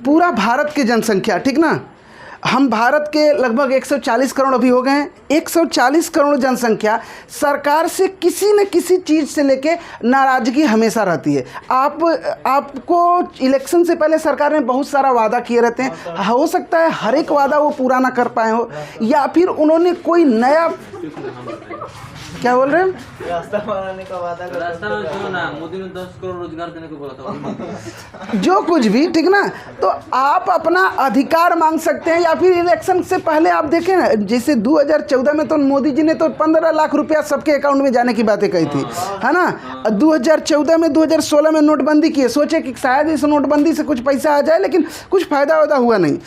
पूरा भारत की जनसंख्या, ठीक ना, हम भारत के लगभग 140 करोड़ अभी हो गए हैं। 140 करोड़ जनसंख्या, सरकार से किसी न किसी चीज़ से लेके नाराज़गी हमेशा रहती है। आपको इलेक्शन से पहले सरकार ने बहुत सारा वादा किए रहते हैं, हो सकता है हर एक वादा वो पूरा ना कर पाए हो, या फिर उन्होंने कोई नया, क्या बोल रहे हैं, रास्ता बनाने का वादा कर, रास्ता में जो ना मोदी ने 10 करोड़ रोजगार देने को बोला था, जो कुछ भी, ठीक ना। तो आप अपना अधिकार मांग सकते हैं, या फिर इलेक्शन से पहले आप देखें ना, जैसे 2014 में तो मोदी जी ने तो 15 लाख रुपया सबके अकाउंट में जाने की बातें कही थी, है ना। 2014 में 2016 में नोटबंदी की, सोचे कि शायद इस नोटबंदी से कुछ पैसा आ जाए, लेकिन कुछ फ़ायदा वायदा हुआ नहीं।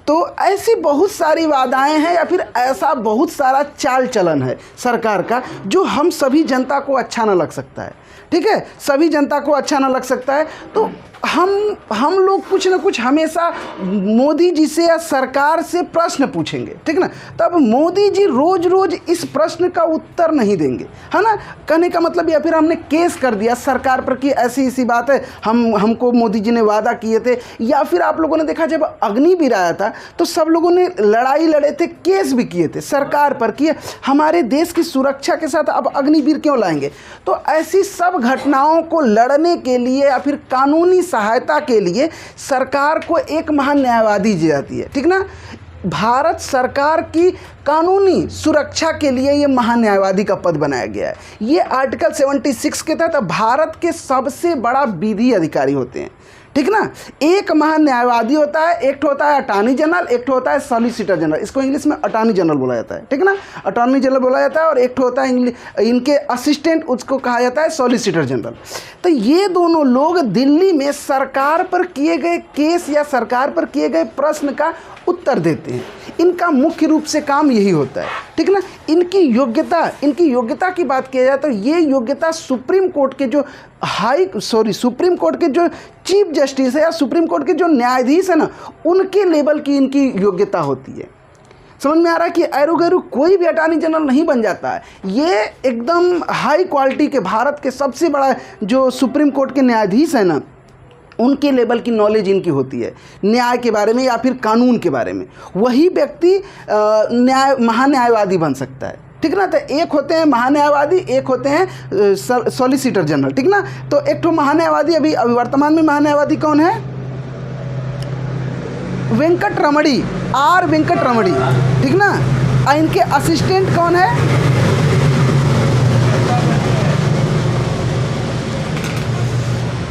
तो ऐसी बहुत सारी वादाएं हैं, या फिर ऐसा बहुत सारा चाल चलन है सरकार का जो हम सभी जनता को अच्छा ना लग सकता है, ठीक है, सभी जनता को अच्छा ना लग सकता है। तो हम लोग कुछ ना कुछ हमेशा मोदी जी से या सरकार से प्रश्न पूछेंगे, ठीक ना। तब मोदी जी रोज़ रोज़ इस प्रश्न का उत्तर नहीं देंगे, है ना। कहने का मतलब, या फिर हमने केस कर दिया सरकार पर कि ऐसी ऐसी बात है, हमको मोदी जी ने वादा किए थे। या फिर आप लोगों ने देखा जब अग्निवीर आया था तो सब लोगों ने लड़ाई लड़े थे, केस भी किए थे सरकार पर कि हमारे देश की सुरक्षा के साथ अब अग्निवीर क्यों लाएंगे। तो ऐसी सब घटनाओं को लड़ने के लिए या फिर कानूनी सहायता के लिए सरकार को एक महान न्यायवादी दी जाती है, ठीक ना। भारत सरकार की कानूनी सुरक्षा के लिए ये महान न्यायवादी का पद बनाया गया है। ये आर्टिकल 76 के तहत भारत के सबसे बड़ा विधि अधिकारी होते हैं, ठीक ना। एक महान न्यायवादी होता है, एक होता है अटॉर्नी जनरल, एक होता है सॉलिसिटर जनरल। इसको इंग्लिश में अटॉर्नी जनरल बोला जाता है, ठीक ना, अटॉर्नी जनरल बोला जाता है। और एक होता है इनके असिस्टेंट, उसको कहा जाता है सॉलिसिटर जनरल। तो ये दोनों लोग दिल्ली में सरकार पर किए गए केस या सरकार पर किए गए प्रश्न का उत्तर देते हैं। इनका मुख्य रूप से काम यही होता है, ठीक ना। इनकी योग्यता की बात किया जाए तो ये योग्यता सुप्रीम कोर्ट के जो सुप्रीम कोर्ट के जो चीफ जस्टिस है या सुप्रीम कोर्ट के जो न्यायाधीश है ना, उनके लेवल की इनकी योग्यता होती है। समझ में आ रहा है कि ऐरू गैरू कोई भी अटॉर्नी जनरल नहीं बन जाता है। ये एकदम हाई क्वालिटी के भारत के सबसे बड़ा जो सुप्रीम कोर्ट के न्यायाधीश है ना, उनके लेवल की नॉलेज इनकी होती है न्याय के बारे में या फिर कानून के बारे में। वही व्यक्ति महान्यायवादी बन सकता है, ठीक ना। तो एक होते हैं महान्यायवादी, एक होते हैं सॉलिसिटर जनरल, ठीक ना। तो एक तो महान्यायवादी, अभी वर्तमान में महान्यायवादी कौन है? वेंकट रमणी, आर वेंकट रमणी, ठीक ना। और इनके असिस्टेंट कौन है?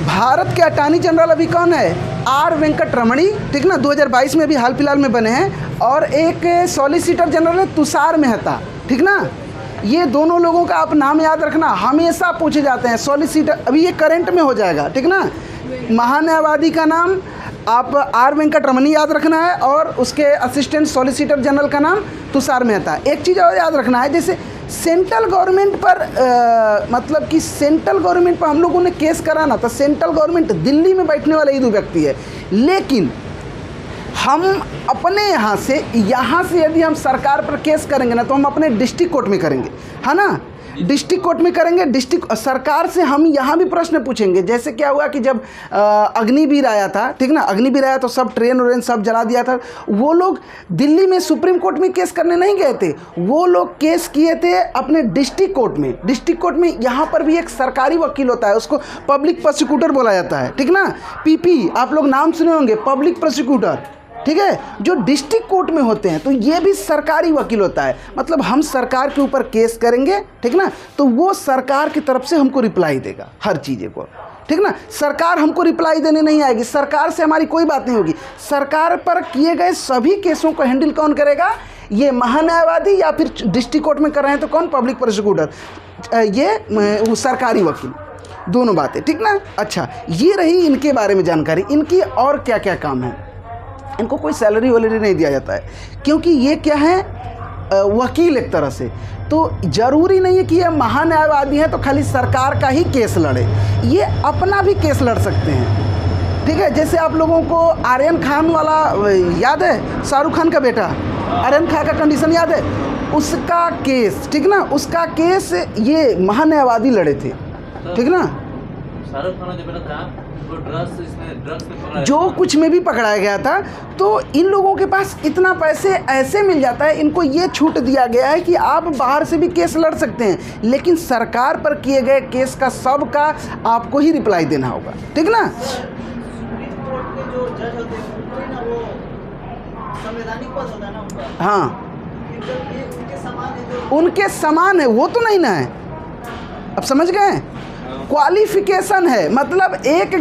भारत के अटॉर्नी जनरल अभी कौन है? आर वेंकट रमणी, ठीक ना, 2022 में अभी हाल फिलहाल में बने हैं। और एक सॉलिसिटर जनरल है तुषार मेहता, ठीक ना। ये दोनों लोगों का आप नाम याद रखना, हमेशा पूछे जाते हैं। सॉलिसिटर अभी ये करंट में हो जाएगा, ठीक ना। महान्यायवादी का नाम आप आर वेंकट रमणी याद रखना है, और उसके असिस्टेंट सॉलिसिटर जनरल का नाम तुषार मेहता। एक चीज़ और याद रखना है, जैसे सेंट्रल गवर्नमेंट पर मतलब कि सेंट्रल गवर्नमेंट पर हम लोगों ने केस करा ना, तो सेंट्रल गवर्नमेंट दिल्ली में बैठने वाला ही दो व्यक्ति है। लेकिन हम अपने यहाँ से यदि हम सरकार पर केस करेंगे ना, तो हम अपने डिस्ट्रिक्ट कोर्ट में करेंगे, है ना। डिस्ट्रिक्ट कोर्ट में करेंगे। डिस्ट्रिक्ट सरकार से हम यहाँ भी प्रश्न पूछेंगे। जैसे क्या हुआ कि जब अग्निवीर आया था, ठीक ना, अग्निवीर आया तो सब ट्रेन सब जला दिया था। वो लोग दिल्ली में सुप्रीम कोर्ट में केस करने नहीं गए थे, वो लोग केस किए थे अपने डिस्ट्रिक्ट कोर्ट में। डिस्ट्रिक्ट कोर्ट में यहाँ पर भी एक सरकारी वकील होता है, उसको पब्लिक प्रोसिक्यूटर बोला जाता है, ठीक ना। पीपी आप लोग नाम सुने होंगे, पब्लिक प्रोसिक्यूटर, ठीक है, जो डिस्ट्रिक्ट कोर्ट में होते हैं। तो ये भी सरकारी वकील होता है। मतलब हम सरकार के ऊपर केस करेंगे, ठीक ना, तो वो सरकार की तरफ से हमको रिप्लाई देगा हर चीज़ को, ठीक ना। सरकार हमको रिप्लाई देने नहीं आएगी, सरकार से हमारी कोई बात नहीं होगी। सरकार पर किए गए सभी केसों को हैंडल कौन करेगा? ये महान्यायवादी, या फिर डिस्ट्रिक्ट कोर्ट में कर रहे हैं तो कौन? पब्लिक प्रोसिक्यूटर, ये सरकारी वकील, दोनों बातें, ठीक ना। अच्छा, ये रही इनके बारे में जानकारी। इनकी और क्या क्या काम है? इनको कोई सैलरी वैलरी नहीं दिया जाता है, क्योंकि ये क्या है, वकील एक तरह से। तो ज़रूरी नहीं है कि ये महान्यायवादी हैं तो खाली सरकार का ही केस लड़े, ये अपना भी केस लड़ सकते हैं, ठीक है। जैसे आप लोगों को आर्यन खान वाला याद है, शाहरुख खान का बेटा आर्यन खान का कंडीशन याद है, उसका केस, ठीक ना, उसका केस ये महान्यायवादी लड़े थे, ठीक ना। शाहरुख खान जो बेटा था वो ड्रग्स में पकड़ा जो कुछ में भी पकड़ाया गया था। तो इन लोगों के पास इतना पैसे ऐसे मिल जाता है, इनको ये छूट दिया गया है कि आप बाहर से भी केस लड़ सकते हैं, लेकिन सरकार पर किए गए केस का सब का आपको ही रिप्लाई देना होगा, ठीक ना। सुप्रीम कोर्ट के जो जज होते हैं उनको ना वो संवैधानिक पद होता है ना उनका, हाँ, जो ये उनके समान है, जो उनके समान है वो तो नहीं ना है। अब समझ गए, क्वालिफिकेशन है, मतलब एक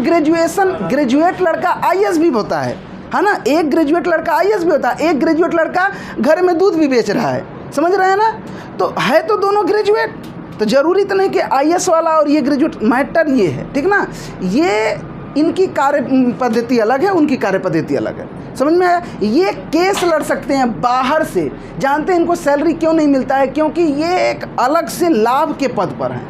ग्रेजुएट लड़का आईएएस भी होता है ना, एक ग्रेजुएट लड़का आईएएस भी होता है, एक ग्रेजुएट लड़का घर में दूध भी बेच रहा है, समझ रहे हैं ना। तो है तो दोनों ग्रेजुएट, तो ज़रूरी तो नहीं कि आईएएस वाला और ये ग्रेजुएट, मैटर ये है, ठीक ना। ये इनकी कार्य पद्धति अलग है, उनकी कार्य पद्धति अलग है, समझ में आया। ये केस लड़ सकते हैं बाहर से, जानते हैं इनको सैलरी क्यों नहीं मिलता है, क्योंकि ये एक अलग से लाभ के पद पर हैं,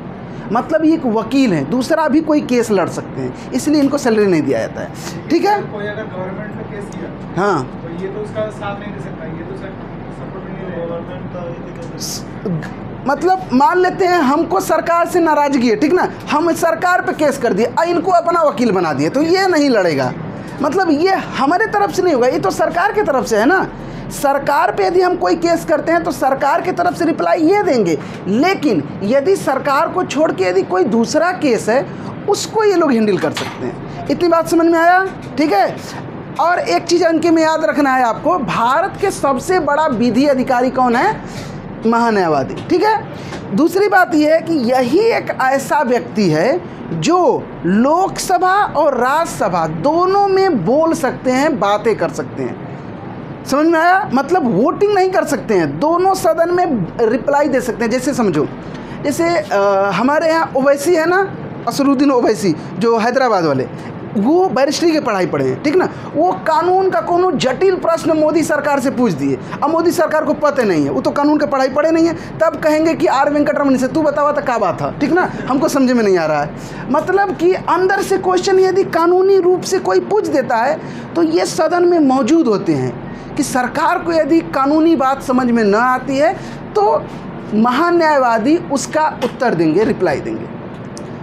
मतलब ये एक वकील हैं, दूसरा भी कोई केस लड़ सकते हैं, इसलिए इनको सैलरी नहीं दिया जाता है, ठीक है। कोई अगर गवर्नमेंट पे केस किया हाँ, तो ये तो उसका साथ नहीं दे सकता, ये तो सपोर्ट नहीं देगा गवर्नमेंट का। मतलब मान लेते हैं हमको सरकार से नाराजगी है, ठीक ना, हम सरकार पे केस कर दिए, इनको अपना वकील बना दिए, तो ये नहीं लड़ेगा, मतलब ये हमारे तरफ से नहीं होगा, ये तो सरकार की तरफ से है ना। सरकार पे यदि हम कोई केस करते हैं तो सरकार की तरफ से रिप्लाई ये देंगे, लेकिन यदि सरकार को छोड़ के यदि कोई दूसरा केस है उसको ये लोग हैंडल कर सकते हैं। इतनी बात समझ में आया, ठीक है। और एक चीज़ अंक में याद रखना है आपको, भारत के सबसे बड़ा विधि अधिकारी कौन है, महान्यायवादी, ठीक है। दूसरी बात यह है कि यही एक ऐसा व्यक्ति है जो लोकसभा और राज्यसभा दोनों में बोल सकते हैं, बातें कर सकते हैं, समझ में आया, मतलब वोटिंग नहीं कर सकते हैं, दोनों सदन में रिप्लाई दे सकते हैं। जैसे समझो, जैसे हमारे यहाँ ओवैसी है ना, असरुद्दीन ओवैसी जो हैदराबाद वाले, वो बैरिस्ट्री की पढ़ाई पढ़े हैं, ठीक ना, वो कानून का कोनो जटिल प्रश्न मोदी सरकार से पूछ दिए, अब मोदी सरकार को पता नहीं है, वो तो कानून की पढ़ाई पढ़े नहीं है, तब कहेंगे कि आर वेंकटरमन से तू बतावा तो क्या बात था, ठीक ना, हमको समझ में नहीं आ रहा है। मतलब कि अंदर से क्वेश्चन यदि कानूनी रूप से कोई पूछ देता है तो ये सदन में मौजूद होते हैं कि सरकार को यदि कानूनी बात समझ में न आती है तो महान्यायवादी उसका उत्तर देंगे, रिप्लाई देंगे।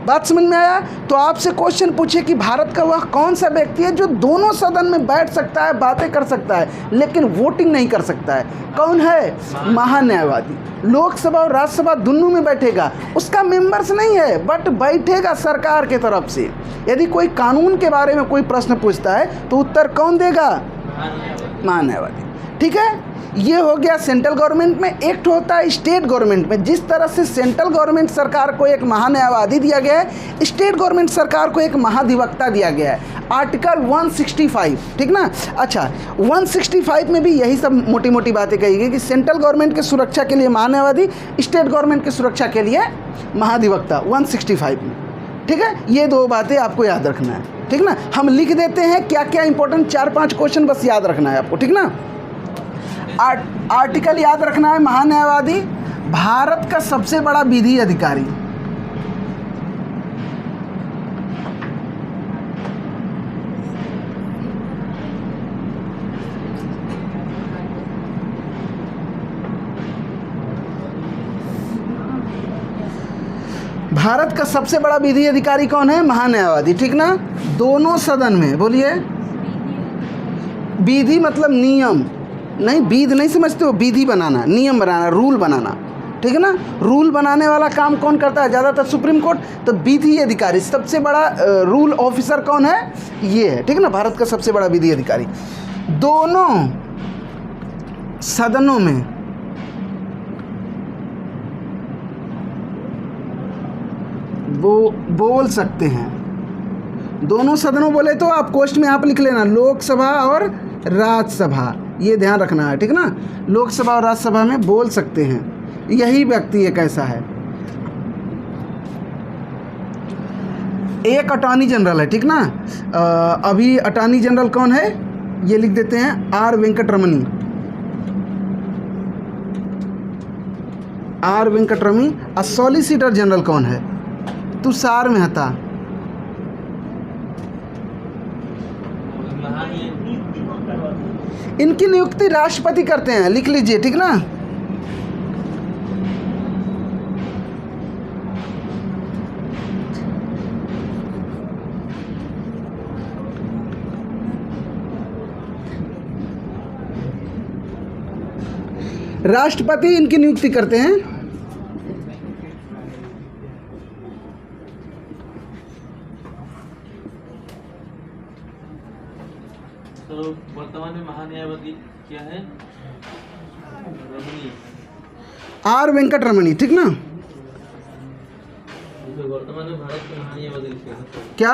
बात समझ में आया। तो आपसे क्वेश्चन पूछे कि भारत का वह कौन सा व्यक्ति है जो दोनों सदन में बैठ सकता है, बातें कर सकता है, लेकिन वोटिंग नहीं कर सकता है, कौन है, महान्यायवादी। लोकसभा और राज्यसभा दोनों में बैठेगा, उसका मेंबर्स नहीं है बट बैठेगा सरकार के तरफ से। यदि कोई कानून के बारे में कोई प्रश्न पूछता है तो उत्तर कौन देगा, महान्यायवादी, ठीक है। ये हो गया सेंट्रल गवर्नमेंट में। एक होता है स्टेट गवर्नमेंट में, जिस तरह से सेंट्रल गवर्नमेंट सरकार को एक महान्यायवादी दिया गया है, स्टेट गवर्नमेंट सरकार को एक महाधिवक्ता दिया गया है, आर्टिकल 165, ठीक ना। अच्छा, 165 में भी यही सब मोटी मोटी बातें कही गई कि सेंट्रल गवर्नमेंट के सुरक्षा के लिए महान्यायवादी, स्टेट गवर्नमेंट की सुरक्षा के लिए महाधिवक्ता, 165 में, ठीक है। ये दो बातें आपको याद रखना है, ठीक ना। हम लिख देते हैं क्या क्या इंपॉर्टेंट 4-5 क्वेश्चन बस याद रखना है आपको, ठीक ना। आर्टिकल याद रखना है, महान्यायवादी भारत का सबसे बड़ा विधि अधिकारी, भारत का सबसे बड़ा विधि अधिकारी कौन है, महान्यायवादी, ठीक ना। दोनों सदन में बोलिए, विधि मतलब नियम नहीं, विधि नहीं समझते हो, विधि बनाना, नियम बनाना, रूल बनाना, ठीक है ना। रूल बनाने वाला काम कौन करता है, ज़्यादातर सुप्रीम कोर्ट। तो विधि अधिकारी सबसे बड़ा रूल ऑफिसर कौन है, ये है, ठीक है ना, भारत का सबसे बड़ा विधि अधिकारी। दोनों सदनों में बोल सकते हैं, दोनों सदनों बोले तो आप कोष्ट में यहाँ पर लिख लेना, लोकसभा और राज्यसभा, ये ध्यान रखना है, ठीक ना। लोकसभा और राज्यसभा में बोल सकते हैं, यही व्यक्ति एक ऐसा है। एक अटॉर्नी जनरल है, ठीक ना। अभी अटॉर्नी जनरल कौन है, ये लिख देते हैं, आर वेंकटरमनी, आर वेंकटरमनी। और सॉलिसिटर जनरल कौन है, तुषार मेहता। इनकी नियुक्ति राष्ट्रपति करते हैं, लिख लीजिए, ठीक ना। राष्ट्रपति इनकी नियुक्ति करते हैं। तो वर्तमान में महान्यायवादी क्या है? रमणी। आर वेंकट रमणी, ठीक ना। तो वर्तमान में भारत के महान्यायवादी लिखे हैं। क्या?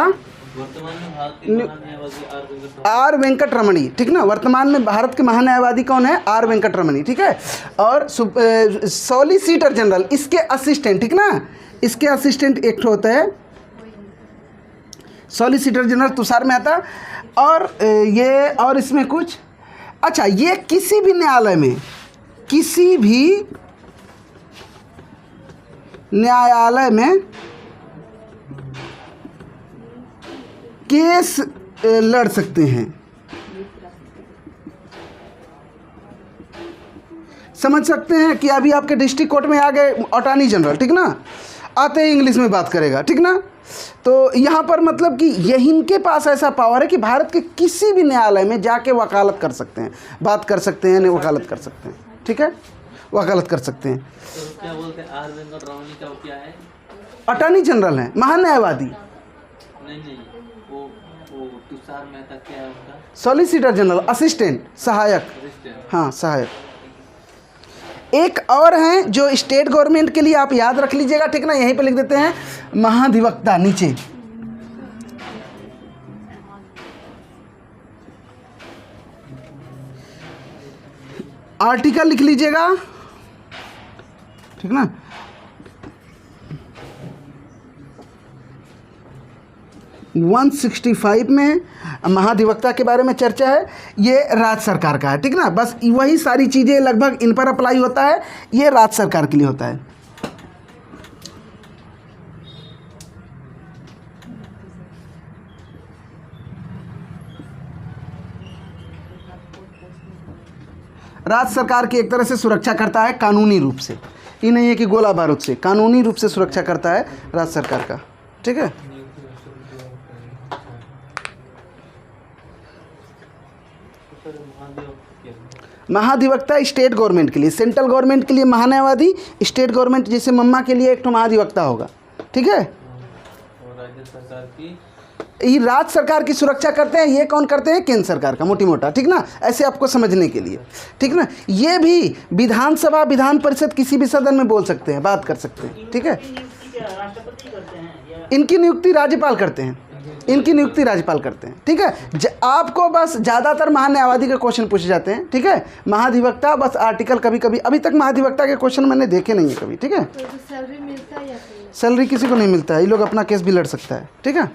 वर्तमान में भारत के महान्यायवादी आर वेंकट रमणी, ठीक ना। वर्तमान में भारत के महान्यायवादी कौन है? आर वेंकट रमणी, ठीक है। और सॉलिसिटर जनरल, इसके असिस्टेंट, ठीक ना। इसके असिस्टेंट एक होता है सॉलिसिटर जनरल, तुषार मेहता। और ये और इसमें कुछ, अच्छा, ये किसी भी न्यायालय में, किसी भी न्यायालय में केस लड़ सकते हैं। समझ सकते हैं कि अभी आपके डिस्ट्रिक्ट कोर्ट में आ गए अटॉर्नी जनरल, ठीक ना। आते ही इंग्लिश में बात करेगा, ठीक ना। तो यहाँ पर मतलब कि यही इनके पास ऐसा पावर है कि भारत के किसी भी न्यायालय में जाके वकालत कर सकते हैं, बात कर सकते हैं, वकालत कर सकते हैं, ठीक है, वकालत कर सकते हैं। तो क्या बोलते हैं? आर वेंकट रमणी का वो क्या है? अटॉर्नी जनरल हैं, महान्यायवादी। नहीं, वो तुषार मेहता क्या है उनका? सॉलिसिटर जनरल, असिस्टेंट, सहायक। असिस्टेंट। हाँ, सहायक। एक और हैं जो स्टेट गवर्नमेंट के लिए आप याद रख लीजिएगा, ठीक ना। यहीं पे लिख देते हैं महाधिवक्ता नीचे। आर्टिकल लिख लीजिएगा, ठीक ना। वन 165 में महाधिवक्ता के बारे में चर्चा है। ये राज्य सरकार का है, ठीक ना। बस वही सारी चीज़ें लगभग इन पर अप्लाई होता है, ये राज्य सरकार के लिए होता है। राज्य सरकार की एक तरह से सुरक्षा करता है कानूनी रूप से, ये नहीं है कि गोला बारूद से, कानूनी रूप से सुरक्षा करता है राज्य सरकार का, ठीक है। महाधिवक्ता स्टेट गवर्नमेंट के लिए, सेंट्रल गवर्नमेंट के लिए महान्यायवादी, स्टेट गवर्नमेंट जैसे मम्मा के लिए एक तो महाधिवक्ता होगा, ठीक है। और राज्य सरकार की, ये राज्य सरकार की सुरक्षा करते हैं। ये कौन करते हैं? केंद्र सरकार का, मोटी मोटा, ठीक ना। ऐसे आपको समझने के लिए, ठीक ना। ये भी विधानसभा, विधान परिषद किसी भी सदन में बोल सकते हैं, बात कर सकते हैं, ठीक है। राष्ट्रपति करते हैं या इनकी नियुक्ति राज्यपाल करते हैं, इनकी नियुक्ति राज्यपाल करते हैं, ठीक है। आपको बस ज़्यादातर महान्यायवादी के क्वेश्चन पूछे जाते हैं, ठीक है। महाधिवक्ता बस आर्टिकल कभी कभी, अभी तक महाधिवक्ता के क्वेश्चन मैंने देखे नहीं है कभी, ठीक है। तो सैलरी मिलता है या फिर सैलरी किसी को नहीं मिलता है, ये लोग अपना केस भी लड़ सकता है, ठीक है।